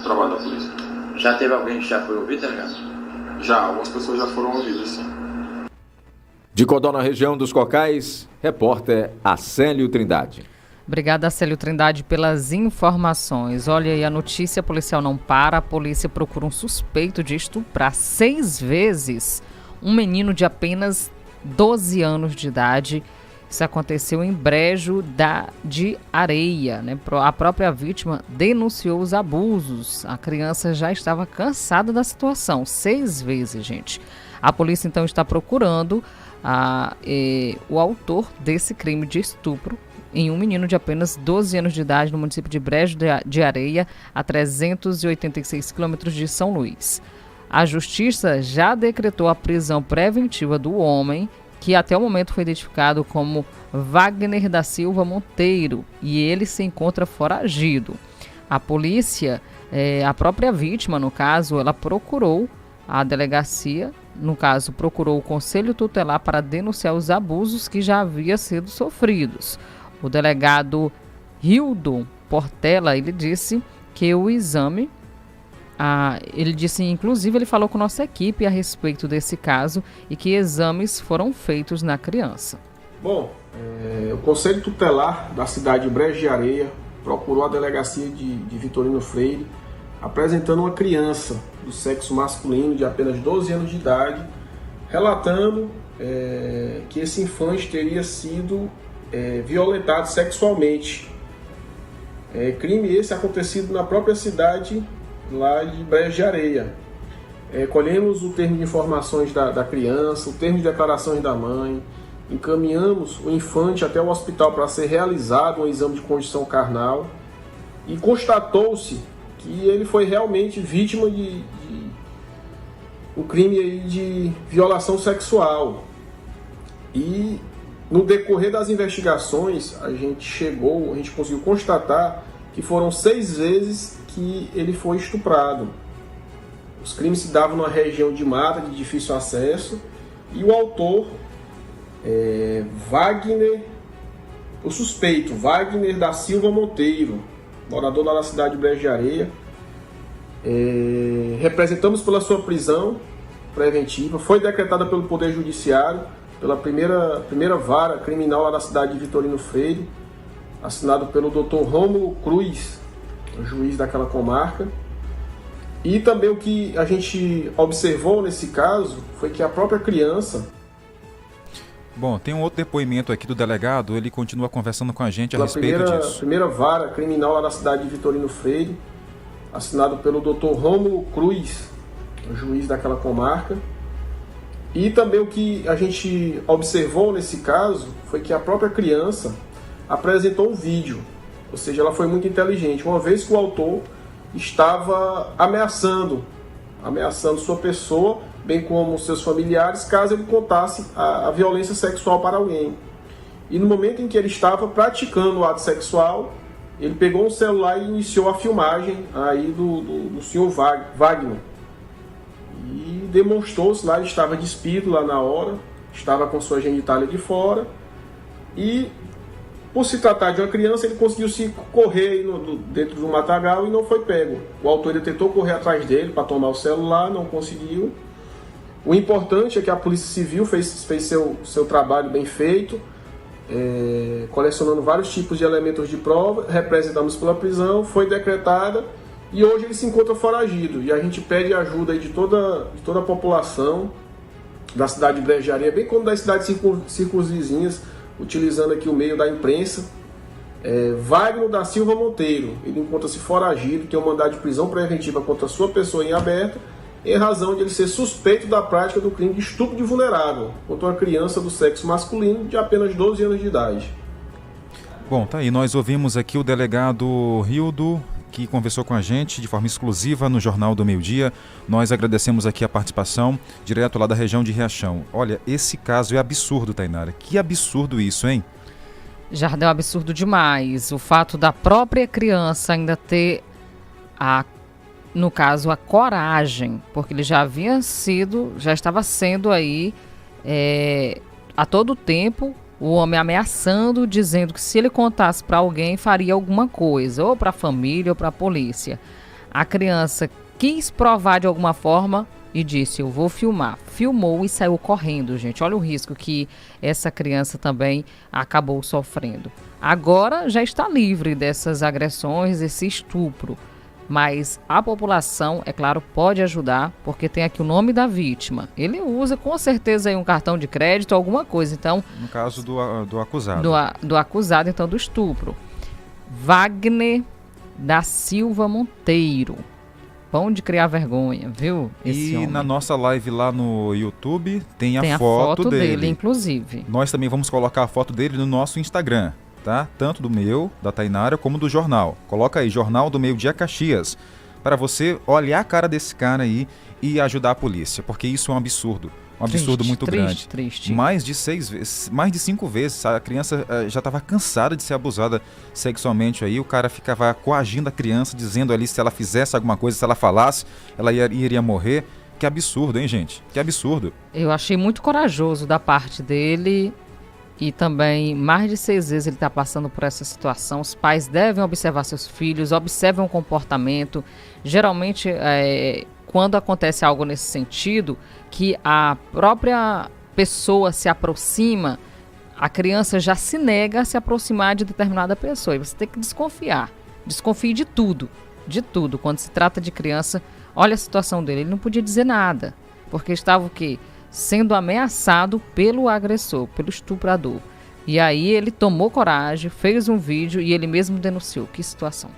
trabalho da polícia. Já teve alguém que já foi ouvido, delegado? Já, algumas pessoas já foram ouvidas, sim. De Codó, na região dos Cocais, repórter Acélio Trindade. Obrigada, Acélio Trindade, pelas informações. Olha aí, a notícia policial não para. A polícia procura um suspeito de estuprar 6 vezes um menino de apenas 12 anos de idade. Isso aconteceu em Brejo de Areia, né? A própria vítima denunciou os abusos. A criança já estava cansada da situação. 6 vezes, gente. A polícia, então, está procurando o autor desse crime de estupro em um menino de apenas 12 anos de idade no município de Brejo de Areia, a 386 quilômetros de São Luís. A justiça já decretou a prisão preventiva do homem, que até o momento foi identificado como Wagner da Silva Monteiro, e ele se encontra foragido. A polícia, a própria vítima, no caso, ela procurou a delegacia, no caso, procurou o Conselho Tutelar para denunciar os abusos que já haviam sido sofridos. O delegado Hildon Portela, ele disse que o exame, inclusive, ele falou com nossa equipe a respeito desse caso e que exames foram feitos na criança. Bom, o Conselho Tutelar da cidade de Brejo de Areia procurou a delegacia de Vitorino Freire, apresentando uma criança do sexo masculino de apenas 12 anos de idade, relatando que esse infante teria sido violentado sexualmente. Crime esse acontecido na própria cidade lá de Brejo de Areia. Colhemos o termo de informações da criança, o termo de declarações da mãe, encaminhamos o infante até o hospital para ser realizado um exame de condição carnal e constatou-se que ele foi realmente vítima de um crime aí de violação sexual. E no decorrer das investigações, a gente conseguiu constatar que foram 6 vezes que ele foi estuprado. Os crimes se davam numa região de mata, de difícil acesso, e o autor, o suspeito, Wagner da Silva Monteiro, morador lá da cidade de Brejo de Areia, representamos pela sua prisão preventiva, foi decretada pelo Poder Judiciário, pela primeira vara criminal lá da cidade de Vitorino Freire, assinado pelo Dr. Rômulo Cruz, juiz daquela comarca. E também o que a gente observou nesse caso foi que a própria criança... Bom, tem um outro depoimento aqui do delegado, ele continua conversando com a gente a respeito disso. Primeira vara criminal lá da cidade de Vitorino Freire, assinado pelo Dr. Rômulo Cruz, juiz daquela comarca. E também o que a gente observou nesse caso foi que a própria criança apresentou um vídeo, ou seja, ela foi muito inteligente, uma vez que o autor estava ameaçando sua pessoa, bem como seus familiares, caso ele contasse a violência sexual para alguém. E no momento em que ele estava praticando o ato sexual, ele pegou um celular e iniciou a filmagem aí do senhor Wagner. E demonstrou-se lá, ele estava despido lá na hora, estava com sua genitália de fora, e por se tratar de uma criança, ele conseguiu se correr dentro do matagal e não foi pego. O autor ele tentou correr atrás dele para tomar o celular, não conseguiu. O importante é que a Polícia Civil fez seu trabalho bem feito, colecionando vários tipos de elementos de prova, representamos pela prisão, foi decretada e hoje ele se encontra foragido. E a gente pede ajuda aí de toda a população da cidade de Brejo de Areia, bem como das cidades circunvizinhas, utilizando aqui o meio da imprensa. Wagner da Silva Monteiro, ele encontra-se foragido, tem um mandado de prisão preventiva contra sua pessoa em aberto, em razão de ele ser suspeito da prática do crime de estupro de vulnerável contra uma criança do sexo masculino de apenas 12 anos de idade. Bom, tá aí, nós ouvimos aqui o delegado Rildo, que conversou com a gente de forma exclusiva no Jornal do Meio-Dia. Nós agradecemos aqui a participação, direto lá da região de Riachão. Olha, esse caso é absurdo, Tainara. Que absurdo isso, hein? Jardel, é um absurdo demais. O fato da própria criança ainda ter, no caso, a coragem, porque ele já estava sendo aí, a todo tempo, o homem ameaçando, dizendo que se ele contasse para alguém, faria alguma coisa, ou para a família ou para a polícia. A criança quis provar de alguma forma e disse, eu vou filmar. Filmou e saiu correndo, gente. Olha o risco que essa criança também acabou sofrendo. Agora já está livre dessas agressões, desse estupro. Mas a população, é claro, pode ajudar, porque tem aqui o nome da vítima. Ele usa com certeza aí um cartão de crédito, alguma coisa. Então, no caso do acusado. Do acusado, então, do estupro. Wagner da Silva Monteiro. Bom de criar vergonha, viu? Esse homem. Na nossa live lá no YouTube tem a foto dele, inclusive. Nós também vamos colocar a foto dele no nosso Instagram, tá? Tanto do meu, da Tainara, como do jornal. Coloca aí, Jornal do Meio Dia Caxias, para você olhar a cara desse cara aí e ajudar a polícia, porque isso é um absurdo. Um absurdo muito grande. Triste. Mais de 5 vezes. A criança já estava cansada de ser abusada sexualmente aí. O cara ficava coagindo a criança, dizendo ali se ela fizesse alguma coisa, se ela falasse, ela iria morrer. Que absurdo, hein, gente? Que absurdo. Eu achei muito corajoso da parte dele. E também, mais de 6 vezes ele está passando por essa situação. Os pais devem observar seus filhos, observem o comportamento. Geralmente, quando acontece algo nesse sentido, que a própria pessoa se aproxima, a criança já se nega a se aproximar de determinada pessoa. E você tem que desconfiar. Desconfie de tudo. De tudo. Quando se trata de criança, olha a situação dele. Ele não podia dizer nada. Porque estava o quê? Sendo ameaçado pelo agressor, pelo estuprador. E aí ele tomou coragem, fez um vídeo e ele mesmo denunciou. Que situação.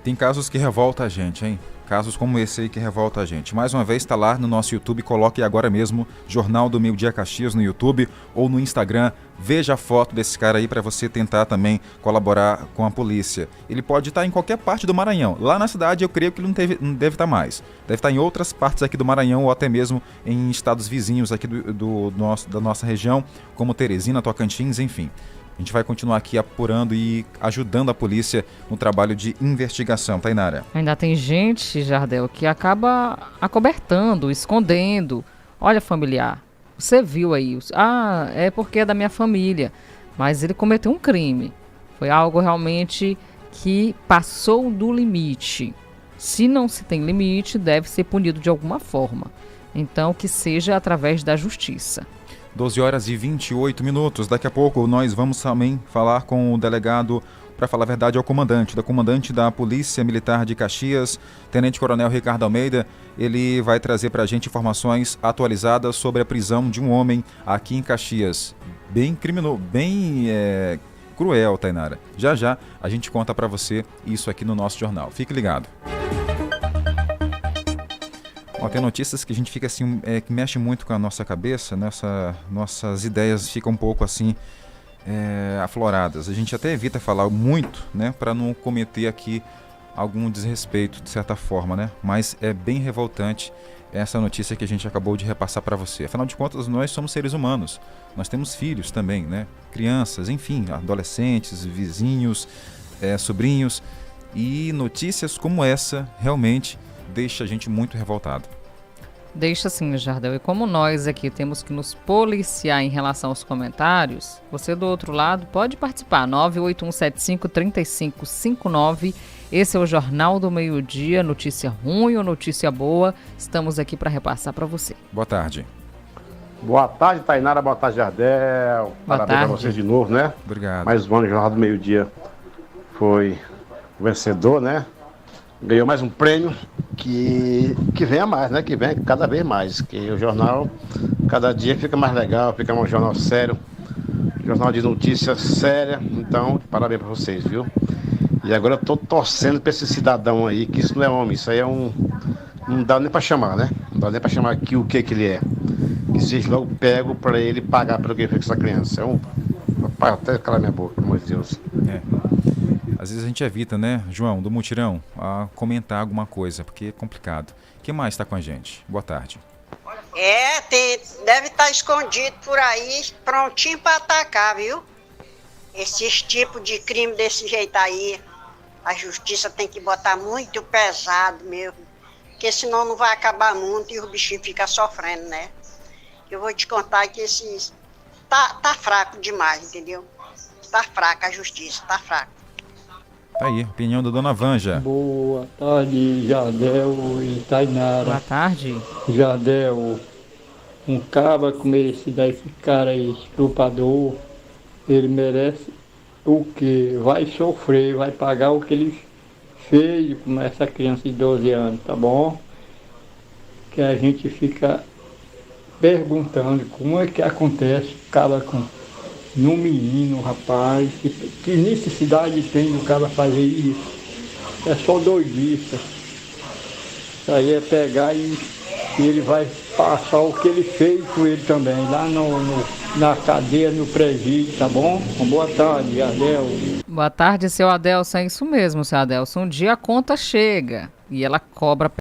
Tem casos que revoltam a gente, hein? Casos como esse aí que revolta a gente. Mais uma vez, está lá no nosso YouTube, coloque agora mesmo Jornal do Meio Dia Caxias no YouTube ou no Instagram. Veja a foto desse cara aí para você tentar também colaborar com a polícia. Ele pode estar em qualquer parte do Maranhão. Lá na cidade eu creio que ele não deve estar mais. Deve estar em outras partes aqui do Maranhão ou até mesmo em estados vizinhos aqui da nossa região, como Teresina, Tocantins, enfim. A gente vai continuar aqui apurando e ajudando a polícia no trabalho de investigação. Tainara. Ainda tem gente, Jardel, que acaba acobertando, escondendo. Olha, familiar, você viu aí. É porque é da minha família. Mas ele cometeu um crime. Foi algo realmente que passou do limite. Se não se tem limite, deve ser punido de alguma forma. Então, que seja através da justiça. 12 horas e 28 minutos. Daqui a pouco nós vamos também falar com o delegado, para falar a verdade, é o comandante da Polícia Militar de Caxias, Tenente Coronel Ricardo Almeida. Ele vai trazer para a gente informações atualizadas sobre a prisão de um homem aqui em Caxias. Bem cruel, Tainara. Já a gente conta para você isso aqui no nosso jornal. Fique ligado. Tem notícias que a gente fica assim, que mexe muito com a nossa cabeça, nossas ideias ficam um pouco assim afloradas. A gente até evita falar muito, né, para não cometer aqui algum desrespeito de certa forma, né? Mas é bem revoltante essa notícia que a gente acabou de repassar para você. Afinal de contas, nós somos seres humanos, nós temos filhos também, né? Crianças, enfim, adolescentes, vizinhos, sobrinhos, e notícias como essa realmente deixa a gente muito revoltado. Deixa sim, Jardel. E como nós aqui temos que nos policiar em relação aos comentários, você do outro lado pode participar. 981753559. Esse é o Jornal do Meio Dia. Notícia ruim ou notícia boa, estamos aqui para repassar para você. Boa tarde. Boa tarde, Tainara. Boa tarde, Jardel. Parabéns para vocês de novo, né? Obrigado. Mais um ano, Jornal do Meio Dia foi o vencedor, né? Ganhou mais um prêmio que venha mais, né? Que venha cada vez mais. Que o jornal, cada dia fica mais legal, fica um jornal sério. Jornal de notícias séria. Então, parabéns para vocês, viu? E agora eu tô torcendo para esse cidadão aí, que isso não é homem, isso aí é um... Não dá nem para chamar, né? Não dá nem para chamar aqui o que ele é. Que seja logo pego para ele pagar pelo que ele fez com essa criança. É um... Até calar minha boca, pelo amor de Deus. Às vezes a gente evita, né, João, do mutirão, a comentar alguma coisa, porque é complicado. Quem mais está com a gente? Boa tarde. Deve estar escondido por aí, prontinho para atacar, viu? Esses tipos de crime desse jeito aí, a justiça tem que botar muito pesado mesmo, porque senão não vai acabar muito e o bichinho fica sofrendo, né? Eu vou te contar que esses... Tá fraco demais, entendeu? Tá fraca a justiça, tá fraca. Tá aí, opinião da dona Vanja. Boa tarde, Jardel e Tainara. Boa tarde. Jardel, um cabra como esse cara aí, estuprador, ele merece o quê? Vai sofrer, vai pagar o que ele fez com essa criança de 12 anos, tá bom? Que a gente fica perguntando como é que acontece o cara no menino, rapaz, que necessidade tem do cara fazer isso? É só doidice. Isso aí é pegar e ele vai passar o que ele fez com ele também, lá na cadeia, no presídio, tá bom? Boa tarde, Adel. Boa tarde, seu Adelson. É isso mesmo, seu Adelson. Um dia a conta chega e ela cobra